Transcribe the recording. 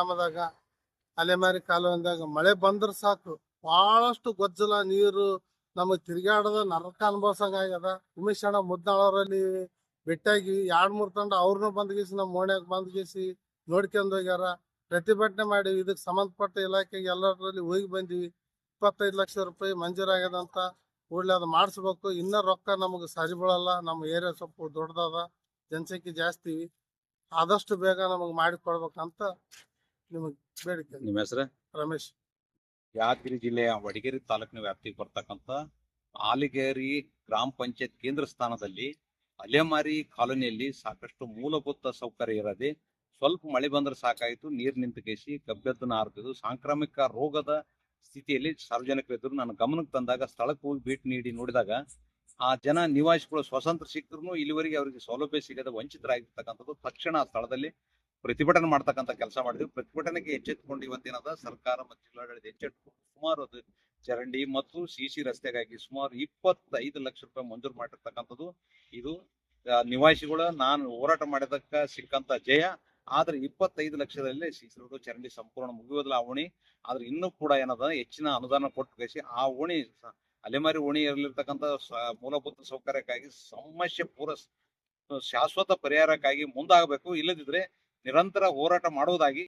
ಗ್ರಾಮದಾಗ ಅಲೆಮಾರಿ ಕಾಲುವೆದಾಗ ಮಳೆ ಬಂದ್ರ ಸಾಕು ಬಹಳಷ್ಟು ಗೊಜ್ಜಲ ನೀರು ನಮಗ್ ತಿರ್ಗಾಡದ ನರಕ ಅನುಭವಿಸಂಗ ಆಗ್ಯದ. ಉಮೇಶ್ ಅಣ್ಣ ಮುದ್ನಾಳವರಲ್ಲಿ ಭೇಟಿಯಾಗಿ 2-3 ತಂಡ ಅವ್ರನ್ನೂ ಬಂದ್ಗೇಸಿ ನಮ್ಮ ಓಣ್ಯಾಗ ಬಂದ್ಗೇಸಿ ನೋಡ್ಕೊಂಡ್ ಹೋಗ್ಯಾರ. ಪ್ರತಿಭಟನೆ ಮಾಡಿ ಇದಕ್ಕೆ ಸಂಬಂಧಪಟ್ಟ ಇಲಾಖೆಗೆ ಎಲ್ಲರಲ್ಲಿ ಹೋಗಿ ಬಂದಿವಿ. 25 ಲಕ್ಷ ರೂಪಾಯಿ ಮಂಜೂರಾಗ್ಯದಂತ. ಕೂಡಲೇ ಅದು ಮಾಡಿಸ್ಬೇಕು. ಇನ್ನ ರೊಕ್ಕ ನಮಗೆ ಸರಿ ಬೀಳಲ್ಲ. ನಮ್ಮ ಏರಿಯಾ ಸ್ವಲ್ಪ ದೊಡ್ಡದದ, ಜನಸಂಖ್ಯೆ ಜಾಸ್ತಿ. ಆದಷ್ಟು ಬೇಗ ನಮಗೆ ಮಾಡಿ ಕೊಡ್ಬೇಕಂತ ನಿಮಗೆ ಬೇಡಿಕೆ. ನಿಮ್ಮ ಹೆಸರು? ರಮೇಶ್. ಯಾದಗಿರಿ ಜಿಲ್ಲೆಯ ವಡಗೇರಿ ತಾಲೂಕಿನ ವ್ಯಾಪ್ತಿಗೆ ಬರ್ತಕ್ಕಂಥ ಆಲಿಗೇರಿ ಗ್ರಾಮ ಪಂಚಾಯತ್ ಕೇಂದ್ರ ಸ್ಥಾನದಲ್ಲಿ ಅಲೆಮಾರಿ ಕಾಲೋನಿಯಲ್ಲಿ ಸಾಕಷ್ಟು ಮೂಲಭೂತ ಸೌಕರ್ಯ ಇರದೆ ಸ್ವಲ್ಪ ಮಳೆ ಬಂದ್ರೆ ಸಾಕಾಯಿತು, ನೀರು ನಿಂತುಕೇಸಿ ಕಬ್ಬೆದ್ದನ್ನ ಹಾರ್ತಿದ್ದು ಸಾಂಕ್ರಾಮಿಕ ರೋಗದ ಸ್ಥಿತಿಯಲ್ಲಿ ಸಾರ್ವಜನಿಕರಿದ್ದರು. ನನ್ನ ಗಮನಕ್ಕೆ ತಂದಾಗ ಸ್ಥಳಕ್ಕೆ ಹೋಗಿ ಭೇಟಿ ನೀಡಿ ನೋಡಿದಾಗ ಆ ಜನ ನಿವಾಸಿಗಳು ಸ್ವತಂತ್ರ ಸಿಕ್ಕರೂ ಇಲ್ಲಿವರೆಗೆ ಅವರಿಗೆ ಸೌಲಭ್ಯ ಸಿಗದೆ ವಂಚಿತರಾಗಿರ್ತಕ್ಕಂಥದ್ದು. ತಕ್ಷಣ ಆ ಸ್ಥಳದಲ್ಲಿ ಪ್ರತಿಭಟನೆ ಮಾಡ್ತಕ್ಕಂಥ ಕೆಲಸ ಮಾಡಿದ್ವಿ. ಪ್ರತಿಭಟನೆಗೆ ಎಚ್ಚೆತ್ತುಕೊಂಡು ಇವತ್ತೇನದ ಸರ್ಕಾರ ಮತ್ತು ಜಿಲ್ಲಾಡಳಿತ ಎಚ್ಚೆತ್ತುಕೊಂಡು ಸುಮಾರು ಅದು ಚರಂಡಿ ಮತ್ತು ಸಿಸಿ ರಸ್ತೆಗಾಗಿ ಸುಮಾರು 25 ಲಕ್ಷ ರೂಪಾಯಿ ಮಂಜೂರು ಮಾಡಿರ್ತಕ್ಕಂಥದ್ದು. ಇದು ನಿವಾಸಿಗಳು ನಾನು ಹೋರಾಟ ಮಾಡಿದಕ್ಕ ಸಿಕ್ಕಂತ ಜಯ. ಆದ್ರೆ 25 ಲಕ್ಷದಲ್ಲಿ ಸಿಸಿ ರೋಡ್ ಚರಂಡಿ ಸಂಪೂರ್ಣ ಮುಗಿಯೋದಿಲ್ಲ ಆ ಓಣಿ. ಆದ್ರೆ ಇನ್ನೂ ಕೂಡ ಏನದ ಹೆಚ್ಚಿನ ಅನುದಾನ ಕೊಟ್ಟು ಕಳಿಸಿ ಆ ಓಣಿ ಅಲೆಮಾರಿ ಓಣಿಯಲ್ಲಿರ್ತಕ್ಕಂಥ ಮೂಲಭೂತ ಸೌಕರ್ಯಕ್ಕಾಗಿ ಸಮಸ್ಯೆ ಶಾಶ್ವತ ಪರಿಹಾರಕ್ಕಾಗಿ ಮುಂದಾಗಬೇಕು. ಇಲ್ಲದಿದ್ರೆ ನಿರಂತರ ಹೋರಾಟ ಮಾಡುವುದಾಗಿ